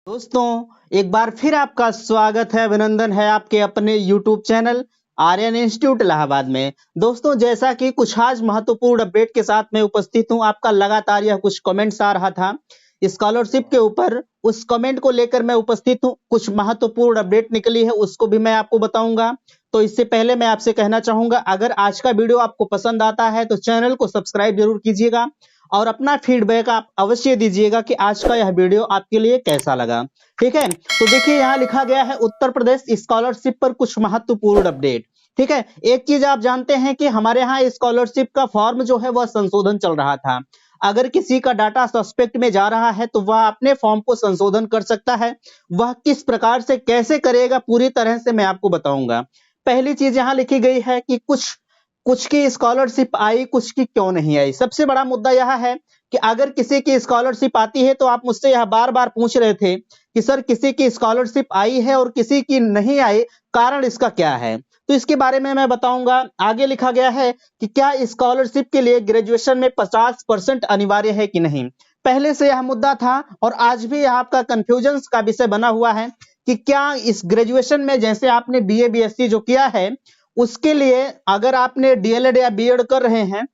दोस्तों, एक बार फिर आपका स्वागत है, अभिनंदन है आपके अपने YouTube channel Aryan institute Allahabad में। दोस्तों, जैसा कि कुछ आज महत्वपूर्ण अपडेट के साथ मैं उपस्थित हूं, आपका लगातार यह कुछ कमेंट्स आ रहा था स्कॉलरशिप के ऊपर, उस कमेंट को लेकर मैं उपस्थित हूं। कुछ महत्वपूर्ण अपडेट निकली है, उसको भी मैं आपको बताऊंगा। तो इससे पहले मैं आपसे कहना चाहूंगा, अगर आज का वीडियो आपको पसंद आता है तो चैनल को सब्सक्राइब जरूर कीजिएगा और अपना फीडबैक आप अवश्य दीजिएगा कि आज का यह वीडियो आपके लिए कैसा लगा। ठीक है, तो देखिए यहाँ लिखा गया है उत्तर प्रदेश स्कॉलरशिप पर कुछ महत्वपूर्ण अपडेट। ठीक है, एक चीज आप जानते हैं कि हमारे यहाँ स्कॉलरशिप का फॉर्म जो है वह संशोधन चल रहा था। अगर किसी का डाटा सस्पेक्ट में जा रहा है तो वह अपने फॉर्म को संशोधन कर सकता है। वह किस प्रकार से कैसे करेगा पूरी तरह से मैं आपको बताऊंगा। पहली चीज यहाँ लिखी गई है कि कुछ कुछ की स्कॉलरशिप आई, कुछ की क्यों नहीं आई। सबसे बड़ा मुद्दा यह है कि अगर किसी की स्कॉलरशिप आती है तो आप मुझसे यह बार बार पूछ रहे थे कि सर किसी की स्कॉलरशिप आई है और किसी की नहीं आई, कारण इसका क्या है। तो इसके बारे में मैं बताऊंगा। आगे लिखा गया है कि क्या स्कॉलरशिप के लिए ग्रेजुएशन में 50% अनिवार्य है कि नहीं। पहले से यह मुद्दा था और आज भी यह आपका कंफ्यूजन का विषय बना हुआ है कि क्या इस ग्रेजुएशन में, जैसे आपने बीए बीएससी जो किया है, उसके लिए अगर आपने डीएलएड या बीएड कर रहे हैं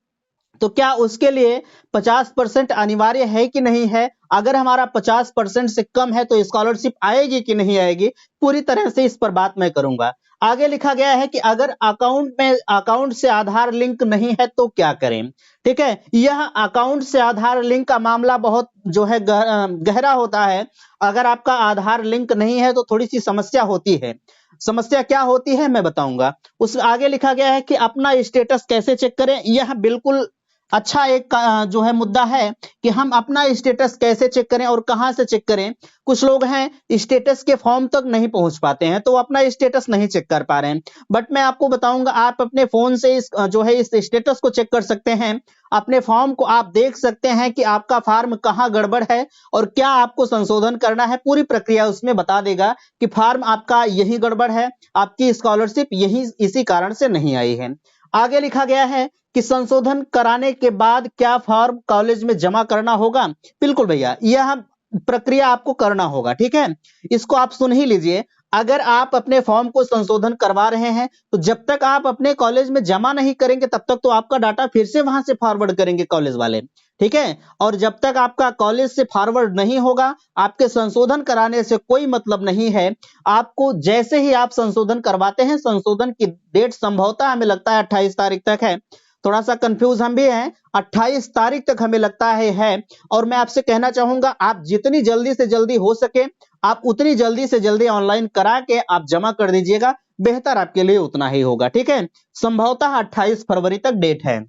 तो क्या उसके लिए 50% अनिवार्य है कि नहीं है। अगर हमारा 50% से कम है तो स्कॉलरशिप आएगी कि नहीं आएगी, पूरी तरह से इस पर बात मैं करूंगा। आगे लिखा गया है कि अगर अकाउंट से आधार लिंक नहीं है तो क्या करें। ठीक है, यह अकाउंट से आधार लिंक का मामला बहुत जो है गहरा होता है। अगर आपका आधार लिंक नहीं है तो थोड़ी सी समस्या होती है। समस्या क्या होती है मैं बताऊंगा। उस आगे लिखा गया है कि अपना स्टेटस कैसे चेक करें। यह बिल्कुल अच्छा एक जो है मुद्दा है कि हम अपना स्टेटस कैसे चेक करें और कहां से चेक करें। कुछ लोग हैं स्टेटस के फॉर्म तक नहीं पहुंच पाते हैं तो अपना स्टेटस नहीं चेक कर पा रहे हैं। बट मैं आपको बताऊंगा, आप अपने फोन से इस जो है इस स्टेटस को चेक कर सकते हैं। अपने फॉर्म को आप देख सकते हैं कि आपका फॉर्म कहां गड़बड़ है और क्या आपको संशोधन करना है। पूरी प्रक्रिया उसमें बता देगा कि फॉर्म आपका यही गड़बड़ है, आपकी स्कॉलरशिप यही इसी कारण से नहीं आई है। आगे लिखा गया है कि संशोधन कराने के बाद क्या फॉर्म कॉलेज में जमा करना होगा। बिल्कुल भैया, यह प्रक्रिया आपको करना होगा। ठीक है, इसको आप सुन ही लीजिए। अगर आप अपने फॉर्म को संशोधन करवा रहे हैं तो जब तक आप अपने कॉलेज में जमा नहीं करेंगे तब तक तो आपका डाटा फिर से वहां से फॉरवर्ड करेंगे कॉलेज वाले। ठीक है, और जब तक आपका कॉलेज से फॉरवर्ड नहीं होगा, आपके संशोधन कराने से कोई मतलब नहीं है। आपको जैसे ही आप संशोधन करवाते हैं, संशोधन की डेट संभवतः हमें लगता है 28 तारीख तक है। थोड़ा सा कंफ्यूज हम भी हैं, 28 तारीख तक हमें लगता है। और मैं आपसे कहना चाहूंगा, आप जितनी जल्दी से जल्दी हो सके आप उतनी जल्दी से जल्दी ऑनलाइन करा के आप जमा कर दीजिएगा, बेहतर आपके लिए उतना ही होगा। ठीक है, संभवतः 28 फरवरी तक डेट है।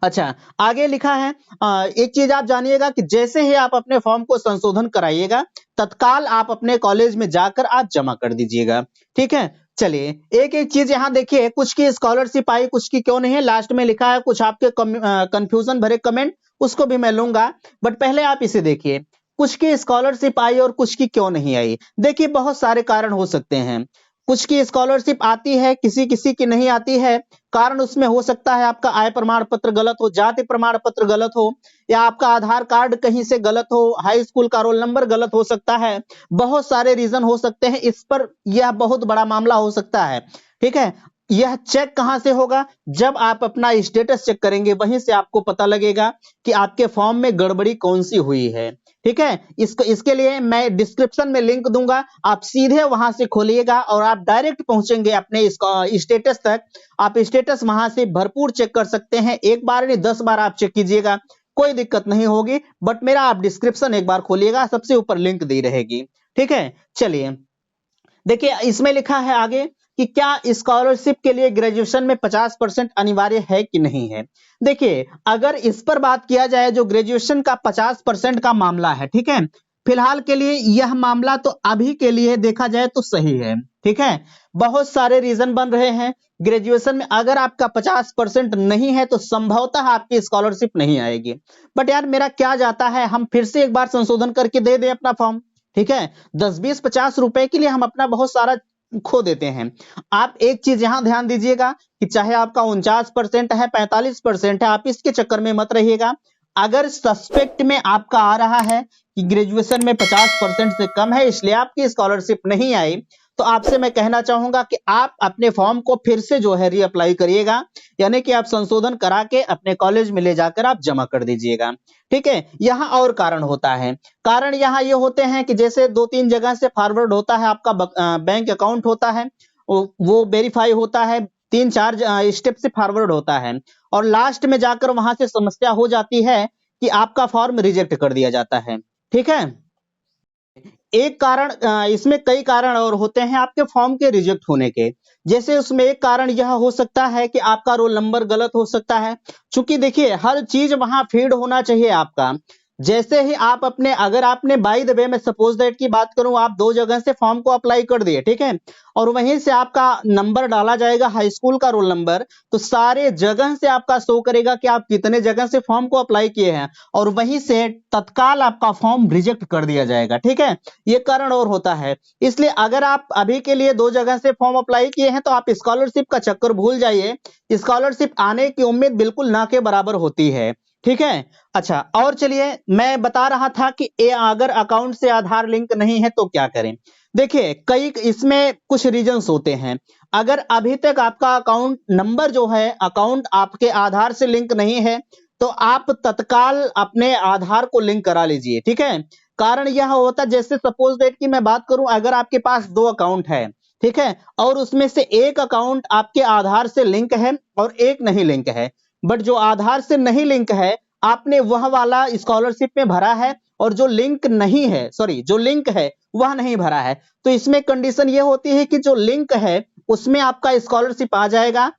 अच्छा, आगे लिखा है एक चीज आप जानिएगा कि जैसे ही आप अपने फॉर्म को संशोधन कराइएगा, तत्काल आप अपने कॉलेज में जाकर आप जमा कर दीजिएगा। ठीक है, चलिए एक एक चीज यहाँ देखिए, कुछ की स्कॉलरशिप आई, कुछ की क्यों नहीं है। लास्ट में लिखा है कुछ आपके कंफ्यूजन भरे कमेंट, उसको भी मैं लूंगा। बट पहले आप इसे देखिए, कुछ की स्कॉलरशिप आई और कुछ की क्यों नहीं आई। देखिए, बहुत सारे कारण हो सकते हैं। कुछ की स्कॉलरशिप आती है, किसी किसी की नहीं आती है। कारण उसमें हो सकता है आपका आय प्रमाण पत्र गलत हो, जाति प्रमाण पत्र गलत हो, या आपका आधार कार्ड कहीं से गलत हो, हाई स्कूल का रोल नंबर गलत हो सकता है। बहुत सारे रीजन हो सकते हैं इस पर, यह बहुत बड़ा मामला हो सकता है। ठीक है, यह चेक कहां से होगा, जब आप अपना स्टेटस चेक करेंगे वहीं से आपको पता लगेगा कि आपके फॉर्म में गड़बड़ी कौन सी हुई है। ठीक है, इसके लिए मैं डिस्क्रिप्शन में लिंक दूंगा, आप सीधे वहां से खोलिएगा और आप डायरेक्ट पहुंचेंगे अपने स्टेटस तक। आप स्टेटस वहां से भरपूर चेक कर सकते हैं, एक बार नहीं 10 बार आप चेक कीजिएगा, कोई दिक्कत नहीं होगी। बट मेरा आप डिस्क्रिप्शन एक बार खोलिएगा, सबसे ऊपर लिंक दी रहेगी। ठीक है, चलिए देखिए इसमें लिखा है आगे कि क्या स्कॉलरशिप के लिए ग्रेजुएशन में 50% अनिवार्य है कि नहीं है। देखिए, अगर इस पर बात किया जाए, जो ग्रेजुएशन का 50% का मामला है, ठीक है, फिलहाल के लिए यह मामला तो अभी के लिए देखा जाए तो सही है। ठीक है, बहुत सारे रीजन बन रहे हैं। ग्रेजुएशन में अगर आपका 50% नहीं है तो संभवतः आपकी स्कॉलरशिप नहीं आएगी। बट यार मेरा क्या जाता है, हम फिर से एक बार संशोधन करके दे दें अपना फॉर्म। ठीक है, 10 20 50 रुपए के लिए हम अपना बहुत सारा खो देते हैं। आप एक चीज यहां ध्यान दीजिएगा कि चाहे आपका 49% है, 45% है, आप इसके चक्कर में मत रहिएगा। अगर सस्पेक्ट में आपका आ रहा है कि ग्रेजुएशन में 50% से कम है इसलिए आपकी स्कॉलरशिप नहीं आई, तो आपसे मैं कहना चाहूंगा कि आप अपने फॉर्म को फिर से जो है रीअप्लाई करिएगा, यानी कि आप संशोधन करा के अपने कॉलेज में ले जाकर आप जमा कर दीजिएगा। ठीक है, यहाँ और कारण होता है। कारण यहाँ ये होते हैं कि जैसे 2-3 जगह से फॉरवर्ड होता है, आपका बैंक अकाउंट होता है, वो वेरीफाई होता है, 3-4 स्टेप से फॉरवर्ड होता है, और लास्ट में जाकर वहां से समस्या हो जाती है कि आपका फॉर्म रिजेक्ट कर दिया जाता है। ठीक है, एक कारण, इसमें कई कारण और होते हैं आपके फॉर्म के रिजेक्ट होने के। जैसे उसमें एक कारण यह हो सकता है कि आपका रोल नंबर गलत हो सकता है, क्योंकि देखिए हर चीज वहां फीड होना चाहिए आपका। जैसे ही आप अपने, अगर आपने बाय द वे में सपोज दैट की बात करूं, आप 2 जगह से फॉर्म को अप्लाई कर दिए, ठीक है, और वहीं से आपका नंबर डाला जाएगा हाई स्कूल का रोल नंबर, तो सारे जगह से आपका शो करेगा कि आप कितने जगह से फॉर्म को अप्लाई किए हैं, और वहीं से तत्काल आपका फॉर्म रिजेक्ट कर दिया जाएगा। ठीक है, ये कारण और होता है। इसलिए अगर आप अभी के लिए 2 जगह से फॉर्म अप्लाई किए हैं तो आप स्कॉलरशिप का चक्कर भूल जाइए। स्कॉलरशिप आने की उम्मीद बिल्कुल ना के बराबर होती है। ठीक है, अच्छा, और चलिए मैं बता रहा था कि अगर अकाउंट से आधार लिंक नहीं है तो क्या करें। देखिए कई इसमें कुछ रीजंस होते हैं। अगर अभी तक आपका अकाउंट नंबर जो है, अकाउंट आपके आधार से लिंक नहीं है, तो आप तत्काल अपने आधार को लिंक करा लीजिए। ठीक है, कारण यह होता है, जैसे सपोज दैट की मैं बात करूं, अगर आपके पास 2 अकाउंट है, ठीक है, और उसमें से एक अकाउंट आपके आधार से लिंक है और एक नहीं लिंक है, बट जो आधार से नहीं लिंक है आपने वह वाला स्कॉलरशिप में भरा है, और जो लिंक नहीं है, सॉरी, जो लिंक है वह नहीं भरा है, तो इसमें कंडीशन यह होती है कि जो लिंक है उसमें आपका स्कॉलरशिप आ जाएगा,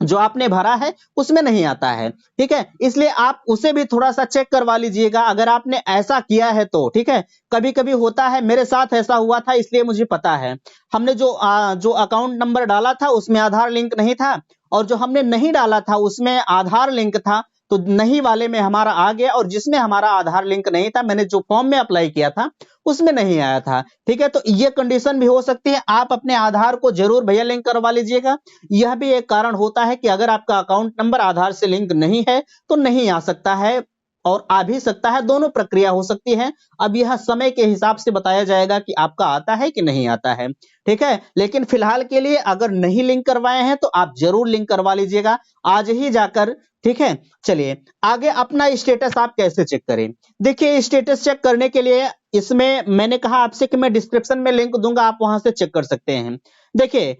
जो आपने भरा है उसमें नहीं आता है। ठीक है, इसलिए आप उसे भी थोड़ा सा चेक करवा लीजिएगा अगर आपने ऐसा किया है तो। ठीक है, कभी कभी होता है, मेरे साथ ऐसा हुआ था इसलिए मुझे पता है। हमने जो अकाउंट नंबर डाला था उसमें आधार लिंक नहीं था, और जो हमने नहीं डाला था उसमें आधार लिंक था, तो नहीं वाले में हमारा आ गया, और जिसमें हमारा आधार लिंक नहीं था, मैंने जो फॉर्म में अप्लाई किया था उसमें नहीं आया था। ठीक है, तो ये कंडीशन भी हो सकती है, आप अपने आधार को जरूर भैया लिंक करवा लीजिएगा। यह भी एक कारण होता है कि अगर आपका अकाउंट नंबर आधार से लिंक नहीं है तो नहीं आ सकता है, और आ भी सकता है, दोनों प्रक्रिया हो सकती है। अब यह समय के हिसाब से बताया जाएगा कि आपका आता है कि नहीं आता है। ठीक है, लेकिन फिलहाल के लिए अगर नहीं लिंक करवाए हैं तो आप जरूर लिंक करवा लीजिएगा आज ही जाकर। ठीक है, चलिए आगे अपना स्टेटस आप कैसे चेक करें। देखिए स्टेटस चेक करने के लिए इसमें मैंने कहा आपसे कि मैं डिस्क्रिप्शन में लिंक दूंगा, आप वहां से चेक कर सकते हैं। देखिए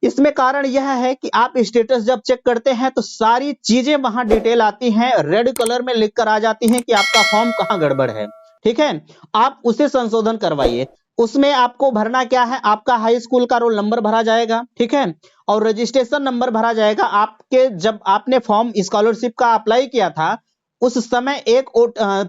इसमें कारण यह है कि आप स्टेटस जब चेक करते हैं तो सारी चीजें वहां डिटेल आती हैं, रेड कलर में लिख कर आ जाती हैं कि आपका फॉर्म कहां गड़बड़ है। ठीक है, आप उसे संशोधन करवाइए। उसमें आपको भरना क्या है, आपका हाई स्कूल का रोल नंबर भरा जाएगा, ठीक है, और रजिस्ट्रेशन नंबर भरा जाएगा। आपके जब आपने फॉर्म स्कॉलरशिप का अप्लाई किया था उस समय एक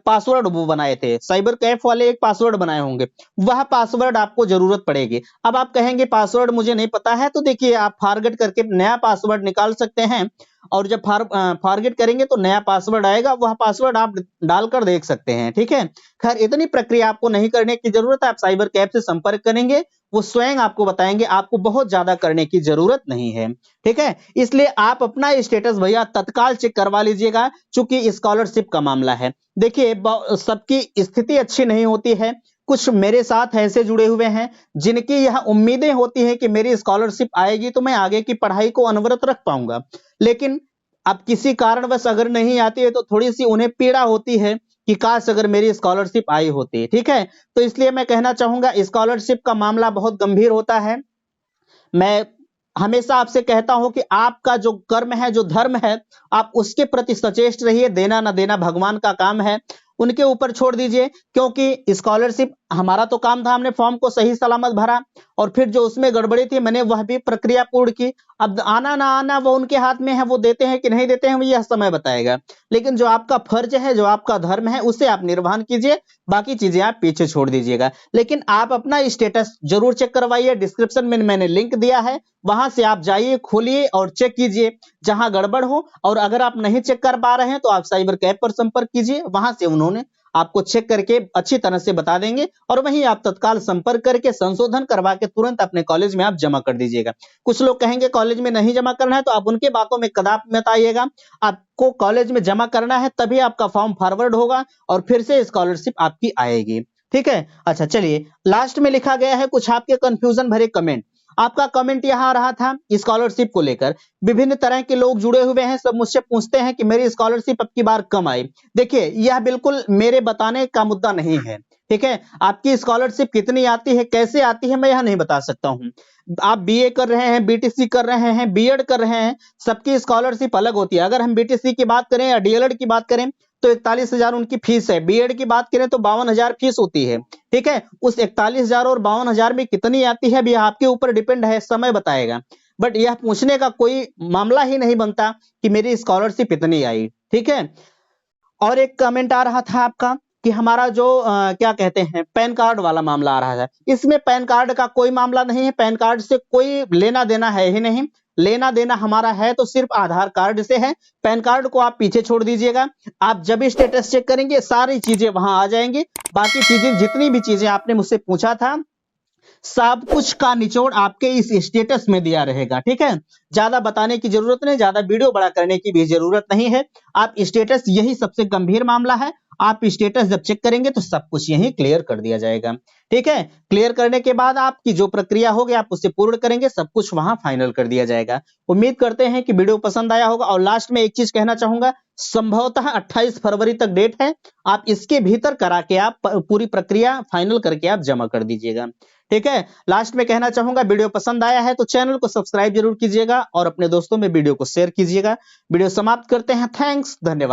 पासवर्ड वो बनाए थे, साइबर कैफ वाले एक पासवर्ड बनाए होंगे, वह पासवर्ड आपको जरूरत पड़ेगी। अब आप कहेंगे पासवर्ड मुझे नहीं पता है, तो देखिए आप फॉरगेट करके नया पासवर्ड निकाल सकते हैं, और जब फॉरगेट करेंगे तो नया पासवर्ड आएगा, वह पासवर्ड आप डालकर देख सकते हैं। ठीक है, खैर इतनी प्रक्रिया आपको नहीं करने की जरूरत है, आप साइबर कैफ से संपर्क करेंगे, वो स्वयं आपको बताएंगे, आपको बहुत ज्यादा करने की जरूरत नहीं है। ठीक है, इसलिए आप अपना स्टेटस भैया तत्काल चेक करवा लीजिएगा, चूंकि स्कॉलरशिप का मामला है। देखिए सबकी स्थिति अच्छी नहीं होती है, कुछ मेरे साथ ऐसे जुड़े हुए हैं जिनकी यह उम्मीदें होती है कि मेरी स्कॉलरशिप आएगी तो मैं आगे की पढ़ाई को अनवरत रख पाऊंगा, लेकिन अब किसी कारणवश अगर नहीं आती है तो थोड़ी सी उन्हें पीड़ा होती है कि काश अगर मेरी स्कॉलरशिप आई होती। ठीक है, तो इसलिए मैं कहना चाहूंगा स्कॉलरशिप का मामला बहुत गंभीर होता है। मैं हमेशा आपसे कहता हूं कि आपका जो कर्म है, जो धर्म है, आप उसके प्रति सचेष्ट रहिए, देना ना देना भगवान का काम है, उनके ऊपर छोड़ दीजिए, क्योंकि स्कॉलरशिप हमारा तो काम था, हमने फॉर्म को सही सलामत भरा, और फिर जो उसमें गड़बड़ी थी मैंने वह भी प्रक्रिया पूर्ण की। अब आना ना आना वो उनके हाथ में है, वो देते हैं कि नहीं देते हैं वो यह समय बताएगा, लेकिन जो आपका फर्ज है, जो आपका धर्म है, उसे आप निर्वहन कीजिए, बाकी चीजें आप पीछे छोड़ दीजिएगा। लेकिन आप अपना स्टेटस जरूर चेक करवाइए, डिस्क्रिप्शन में मैंने लिंक दिया है, वहां से आप जाइए, खोलिए और चेक कीजिए जहां गड़बड़ हो, और अगर आप नहीं चेक कर पा रहे हैं तो आप साइबर कैफ पर संपर्क कीजिए, वहां से उन्होंने आपको चेक करके अच्छी तरह से बता देंगे और वहीं आप तत्काल संपर्क करके संशोधन करवा के तुरंत अपने कॉलेज में आप जमा कर दीजिएगा। कुछ लोग कहेंगे कॉलेज में नहीं जमा करना है, तो आप उनके बातों में कदापि मत आइएगा। आपको कॉलेज में जमा करना है, तभी आपका फॉर्म फॉरवर्ड होगा और फिर से स्कॉलरशिप आपकी आएगी। ठीक है, अच्छा चलिए, लास्ट में लिखा गया है कुछ आपके कंफ्यूजन भरे कमेंट। आपका कमेंट यहाँ आ रहा था स्कॉलरशिप को लेकर, विभिन्न तरह के लोग जुड़े हुए हैं, सब मुझसे पूछते हैं कि मेरी स्कॉलरशिप अब की बार कम आई। देखिए, यह बिल्कुल मेरे बताने का मुद्दा नहीं है। ठीक है, आपकी स्कॉलरशिप कितनी आती है, कैसे आती है, मैं यह नहीं बता सकता हूँ। आप बीए कर रहे हैं, बीटीसी कर रहे हैं, बीएड कर रहे हैं, सबकी स्कॉलरशिप अलग होती है। अगर हम बीटीसी की बात करें या डीएलएड की बात करें तो 41,000 उनकी फीस है। बीएड की बात करें तो 52,000 फीस होती है। ठीक है, उस 41,000 और 52,000 में कितनी आती है, अभी आपके ऊपर डिपेंड है, समय बताएगा। बट यह पूछने का कोई मामला ही नहीं बनता कि मेरी स्कॉलरशिप इतनी आई। ठीक है, और एक कमेंट आ रहा था आपका कि हमारा जो क्या कहते हैं पैन कार्ड वाला मामला आ रहा है। इसमें पैन कार्ड का कोई मामला नहीं है, पैन कार्ड से कोई लेना देना है ही नहीं। लेना देना हमारा है तो सिर्फ आधार कार्ड से है। पैन कार्ड को आप पीछे छोड़ दीजिएगा। आप जब भी स्टेटस चेक करेंगे सारी चीजें वहां आ जाएंगी। बाकी चीजें, जितनी भी चीजें आपने मुझसे पूछा था, सब कुछ का निचोड़ आपके इस स्टेटस में दिया रहेगा। ठीक है, ज्यादा बताने की जरूरत नहीं, ज्यादा वीडियो बड़ा करने की भी जरूरत नहीं है। आप स्टेटस, यही सबसे गंभीर मामला है। आप स्टेटस जब चेक करेंगे तो सब कुछ यही क्लियर कर दिया जाएगा। ठीक है, क्लियर करने के बाद आपकी जो प्रक्रिया होगी आप उससे पूर्ण करेंगे, सब कुछ वहां फाइनल कर दिया जाएगा। उम्मीद करते हैं कि वीडियो पसंद आया होगा। और लास्ट में एक चीज कहना चाहूंगा, संभवतः 28 फरवरी तक डेट है, आप इसके भीतर करा के आप पूरी प्रक्रिया फाइनल करके आप जमा कर दीजिएगा। ठीक है, लास्ट में कहना चाहूंगा, वीडियो पसंद आया है तो चैनल को सब्सक्राइब जरूर कीजिएगा और अपने दोस्तों में वीडियो को शेयर कीजिएगा। वीडियो समाप्त करते हैं। थैंक्स, धन्यवाद।